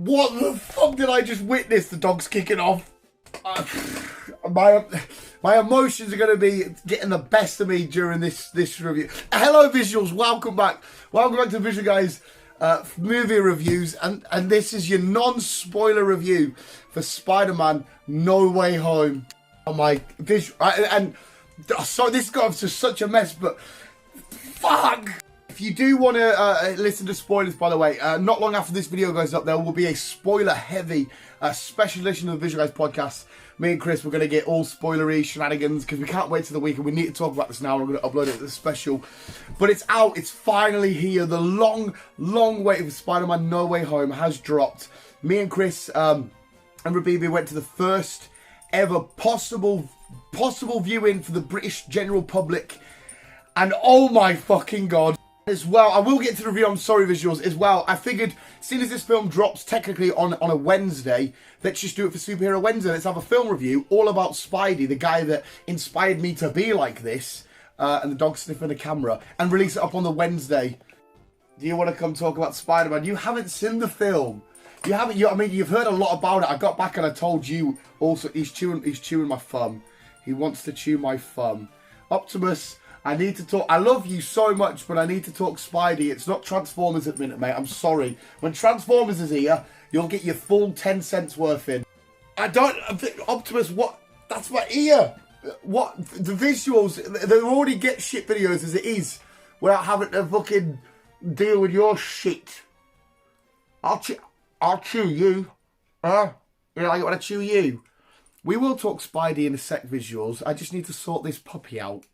What the fuck did I just witness? The dog's kicking off. My emotions are going to be getting the best of me during this review. Hello visuals, welcome back to the Visual Guys movie reviews, and this is your non-spoiler review for Spider-Man No Way Home. Oh my visual, and sorry, this got to such a mess, but fuck. If you do want to listen to spoilers, by the way, not long after this video goes up, there will be a spoiler-heavy special edition of the Visual Guys podcast. Me and Chris, we're going to get all spoilery shenanigans because we can't wait till the weekend. We need to talk about this now. We're going to upload it as a special. But it's out. It's finally here. The long wait for Spider-Man No Way Home has dropped. Me and Chris and Rabibi went to the first ever possible viewing for the British general public. And oh my fucking God. As well, I will get to the review, I'm sorry visuals, as well. I figured, seeing as this film drops technically on a Wednesday, let's just do it for Superhero Wednesday. Let's have a film review all about Spidey, the guy that inspired me to be like this, and the dog sniffing the camera, and release it up on the Wednesday. Do you want to come talk about Spider-Man? You haven't seen the film. You haven't, I mean, you've heard a lot about it. I got back and I told you also, he's chewing my thumb. He wants to chew my thumb. Optimus, I need to talk. I love you so much, but I need to talk Spidey. It's not Transformers at the minute, mate. I'm sorry. When Transformers is here, you'll get your full 10 cents worth in. I don't... Optimus, what? That's my ear. What? The visuals, they already get shit videos as it is without having to fucking deal with your shit. I'll chew you. You like it when I chew you? We will talk Spidey in a sec, visuals. I just need to sort this puppy out.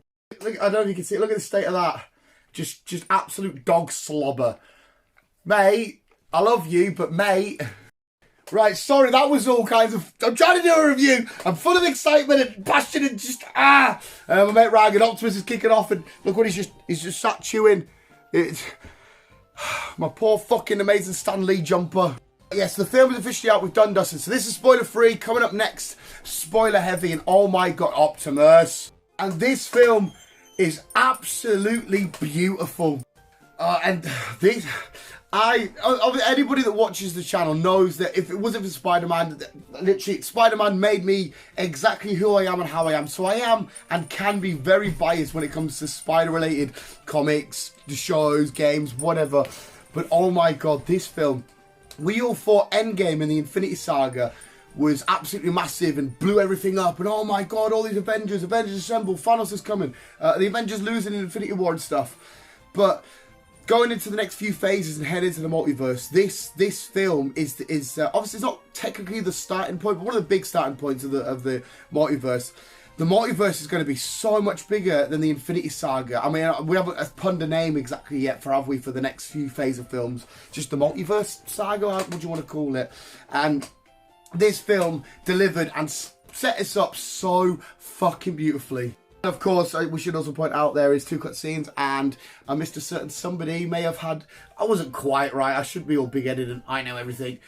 Look, I don't know if you can see it. Look at the state of that. Just absolute dog slobber. Mate, I love you, but mate... Right, sorry, that was all kinds of... I'm trying to do a review. I'm full of excitement and passion and just... My mate Ryan, Optimus is kicking off and look what he's just sat chewing. It's... My poor fucking amazing Stan Lee jumper. Yes, the film is officially out with Done Dustin. So this is spoiler free. Coming up next, spoiler heavy, and oh my God, Optimus. And this film is absolutely beautiful. And this, anybody that watches the channel knows that if it wasn't for Spider-Man, literally, Spider-Man made me exactly who I am and how I am. So I am and can be very biased when it comes to Spider-related comics, the shows, games, whatever. But oh my God, this film, we all thought Endgame in the Infinity Saga was absolutely massive and blew everything up, and oh my God, all these Avengers assemble, Thanos is coming, the Avengers losing in Infinity War and stuff. But going into the next few phases and heading into the multiverse, this film is obviously it's not technically the starting point, but one of the big starting points of the multiverse. The multiverse is going to be so much bigger than the Infinity Saga. I mean, we haven't punned a name exactly yet for the next few phase of films. Just the multiverse saga, what do you want to call it? And this film delivered and set us up so fucking beautifully. Of course, we should also point out there is 2 cut scenes, and I missed a certain somebody may have had... I wasn't quite right. I shouldn't be all big-headed and I know everything.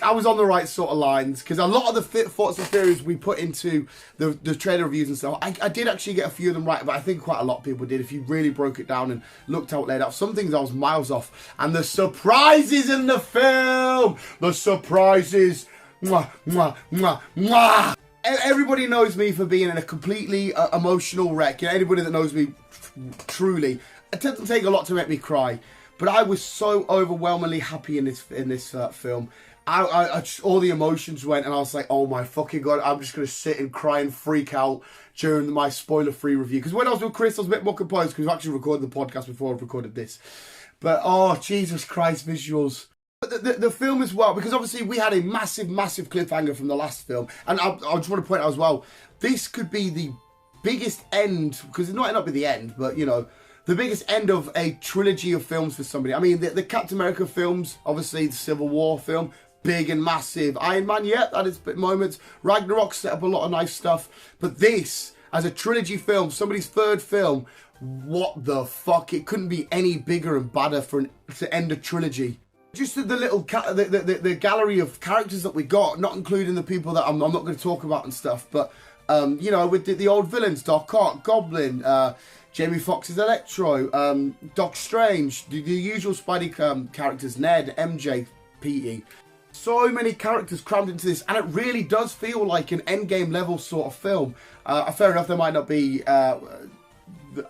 I was on the right sort of lines, because a lot of the thoughts and theories we put into the trailer reviews and stuff, I did actually get a few of them right, but I think quite a lot of people did if you really broke it down and looked how it laid out. Some things I was miles off. And the surprises in the film! The surprises! Mwah, mwah, mwah, mwah! Everybody knows me for being in a completely emotional wreck. You know, anybody that knows me truly, it doesn't take a lot to make me cry. But I was so overwhelmingly happy in this film. All the emotions went, and I was like, oh my fucking God, I'm just going to sit and cry and freak out during my spoiler-free review. Because when I was with Chris, I was a bit more composed because we've actually recorded the podcast before I've recorded this. But, oh, Jesus Christ, visuals. The film as well, because obviously we had a massive cliffhanger from the last film. And I just want to point out as well, this could be the biggest end, because it might not be the end, but, you know, the biggest end of a trilogy of films for somebody. I mean, the Captain America films, obviously the Civil War film, big and massive. Iron Man, yeah, that is moments. Ragnarok set up a lot of nice stuff. But this, as a trilogy film, somebody's third film, what the fuck? It couldn't be any bigger and badder to end a trilogy. Just the little the gallery of characters that we got, not including the people that I'm not going to talk about and stuff, but you know, with the old villains, Doc Ock, Goblin, Jamie Foxx's Electro, Doc Strange, the usual Spidey characters, Ned, MJ, Petey. So many characters crammed into this, and it really does feel like an Endgame level sort of film. Fair enough, there might not be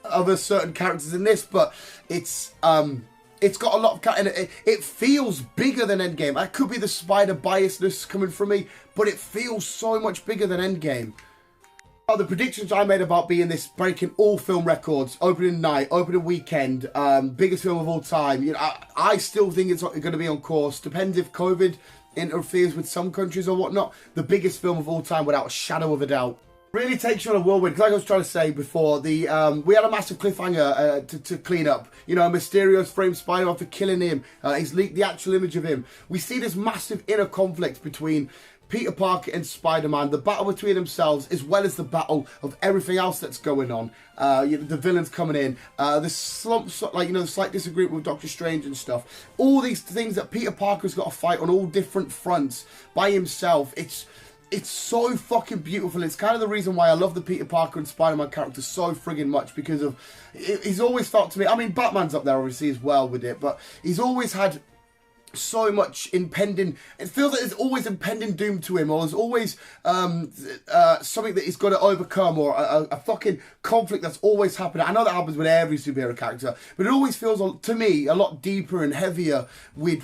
other certain characters in this, but it's got a lot of and it feels bigger than Endgame. That could be the Spider biasness coming from me, but it feels so much bigger than Endgame. The predictions I made about being this breaking all film records, opening night, opening weekend, biggest film of all time. You know, I still think it's going to be on course. Depends if COVID interferes with some countries or whatnot. The biggest film of all time, without a shadow of a doubt. Really takes you on a whirlwind. Like I was trying to say before, we had a massive cliffhanger to clean up. You know, Mysterio's framed Spider-Man for killing him. He's leaked the actual image of him. We see this massive inner conflict between Peter Parker and Spider-Man, the battle between themselves, as well as the battle of everything else that's going on. You know, the villains coming in, the slumps, like, you know, the slight disagreement with Doctor Strange and stuff. All these things that Peter Parker's got to fight on all different fronts by himself. It's so fucking beautiful. It's kind of the reason why I love the Peter Parker and Spider-Man characters so friggin' much, because of he's always felt to me. I mean, Batman's up there obviously as well with it, but he's always had so much impending. It feels like there's always impending doom to him, or there's always something that he's got to overcome, or a fucking conflict that's always happening. I know that happens with every superhero character, but it always feels to me a lot deeper and heavier with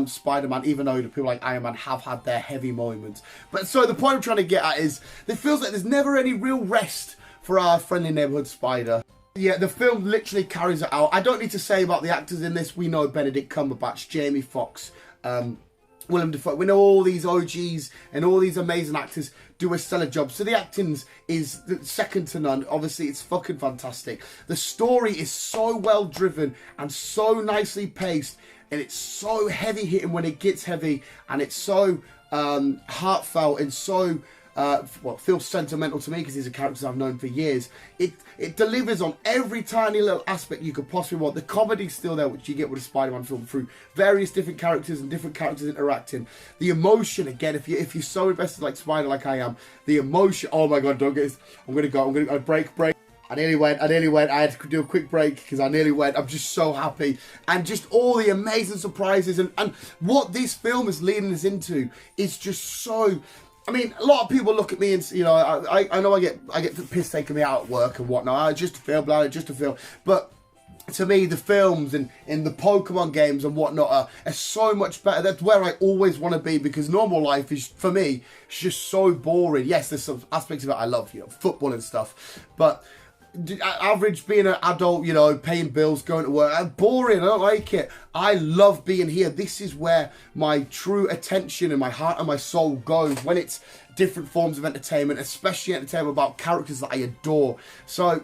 Spider-Man, even though the people like Iron Man have had their heavy moments. But so the point I'm trying to get at is it feels like there's never any real rest for our friendly neighborhood Spider. Yeah, the film literally carries it out. I don't need to say about the actors in this. We know Benedict Cumberbatch, Jamie Foxx, Willem Dafoe. We know all these OGs and all these amazing actors do a stellar job. So the acting is second to none. Obviously, it's fucking fantastic. The story is so well driven and so nicely paced, and it's so heavy hitting when it gets heavy, and it's so heartfelt and so well, feels sentimental to me because these are characters I've known for years. It delivers on every tiny little aspect you could possibly want. The comedy's still there, which you get with a Spider-Man film, through various different characters and different characters interacting. The emotion, again, if you're so invested like Spider, like I am, the emotion. Oh my god, don't get this. I'm gonna break. I nearly went. I had to do a quick break because I nearly went. I'm just so happy. And just all the amazing surprises and what this film is leading us into is just so. I mean, a lot of people look at me and, you know, I know I get the piss taking me out at work and whatnot. Just a film, just a film. But to me, the films and the Pokemon games and whatnot are so much better. That's where I always want to be, because normal life is, for me, it's just so boring. Yes, there's some aspects of it I love, you know, football and stuff. But average being an adult, you know, paying bills, going to work, I'm boring. I don't like it. I love being here. This is where my true attention and my heart and my soul goes, when it's different forms of entertainment, especially entertainment about characters that I adore. So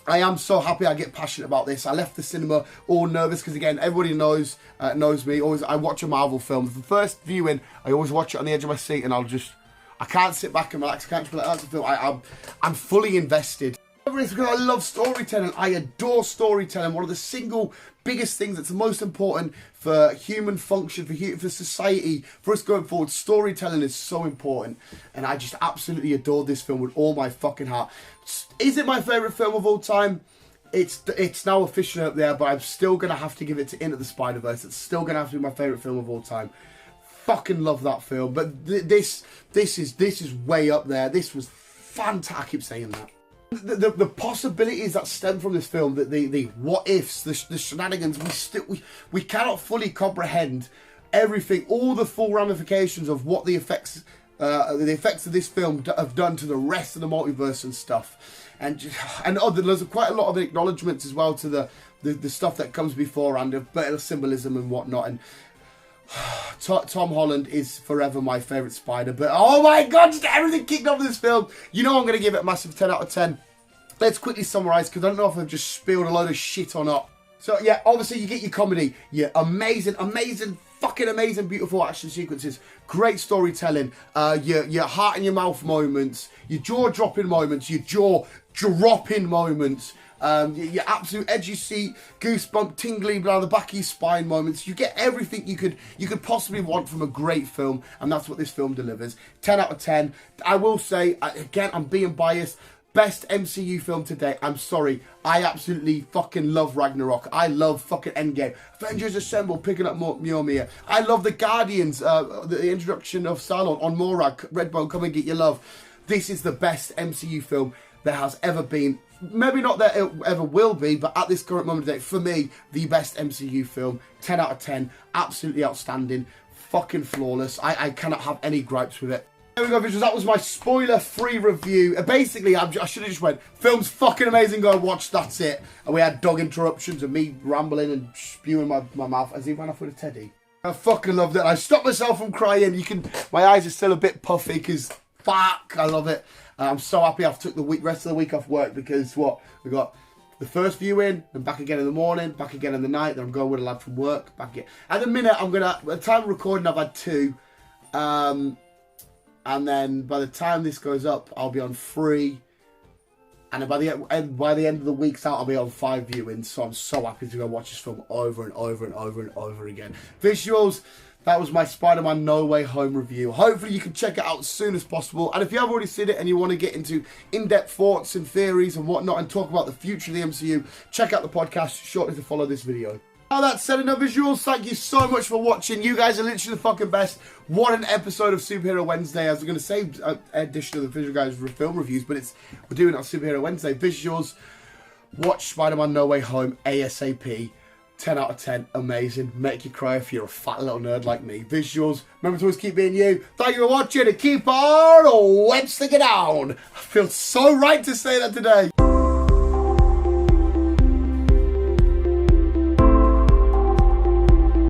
I am so happy I get passionate about this. I left the cinema all nervous because, again, everybody knows me. Always, I watch a Marvel film. The first viewing, I always watch it on the edge of my seat, and I can't sit back and relax. I can't just be like, that's a film. I'm fully invested. It's because I love storytelling. I adore storytelling. One of the single biggest things that's the most important for human function, for society, for us going forward. Storytelling is so important, and I just absolutely adore this film with all my fucking heart. Is it my favourite film of all time? It's now officially up there, but I'm still gonna have to give it to Into the Spider-Verse. It's still gonna have to be my favourite film of all time. Fucking love that film. But this is way up there. This was fantastic. I keep saying that. The possibilities that stem from this film, the what ifs, the shenanigans, we cannot fully comprehend everything, all the full ramifications of what the effects of this film have done to the rest of the multiverse and stuff, and there's quite a lot of acknowledgements as well to the stuff that comes before, and a bit of symbolism and whatnot. And Tom Holland is forever my favourite Spider, but oh my god, just everything kicked off this film. You know I'm going to give it a massive 10 out of 10. Let's quickly summarise, because I don't know if I've just spilled a load of shit or not. So yeah, obviously you get your comedy, your amazing, fucking amazing, beautiful action sequences, great storytelling, your heart in your mouth moments, your jaw-dropping moments, your absolute edgy seat, goosebump, tingly down the back of your spine moments. You get everything you could possibly want from a great film, and that's what this film delivers. 10 out of 10. I will say, again, I'm being biased, Best MCU film today. I'm sorry. I absolutely fucking love Ragnarok. I love fucking Endgame. Avengers Assemble, picking up Mjolnir. I love the Guardians, the introduction of Star-Lord on Morag. Redbone, come and get your love. This is the best MCU film there has ever been. Maybe not that it ever will be, but at this current moment of day, for me, the best MCU film. 10 out of 10. Absolutely outstanding. Fucking flawless. I cannot have any gripes with it. There we go, visuals. That was my spoiler-free review. Basically, I should have just went, film's fucking amazing, go watch, that's it. And we had dog interruptions and me rambling and spewing my mouth as he ran off with a teddy. I fucking loved it. I stopped myself from crying. My eyes are still a bit puffy because, fuck, I love it. I'm so happy I've took the rest of the week off work because what? We got the first viewing, and back again in the morning, back again in the night, then I'm going with a lad from work, back again. At the minute, at the time of recording, I've had 2. And then by the time this goes up, I'll be on 3. And by the end of the week's out, I'll be on 5 viewings. So I'm so happy to go watch this film over and over and over and over again. Visuals, that was my Spider-Man No Way Home review. Hopefully you can check it out as soon as possible. And if you have already seen it and you want to get into in-depth thoughts and theories and whatnot and talk about the future of the MCU, check out the podcast shortly to follow this video. Now that's said, enough visuals. Thank you so much for watching. You guys are literally the fucking best. What an episode of Superhero Wednesday. I was going to say edition of the Visual Guys film reviews, but we're doing it on Superhero Wednesday. Visuals, watch Spider-Man No Way Home ASAP. 10 out of 10. Amazing. Make you cry if you're a fat little nerd like me. Visuals, remember to always keep being you. Thank you for watching and keep on web sticking down. I feel so right to say that today.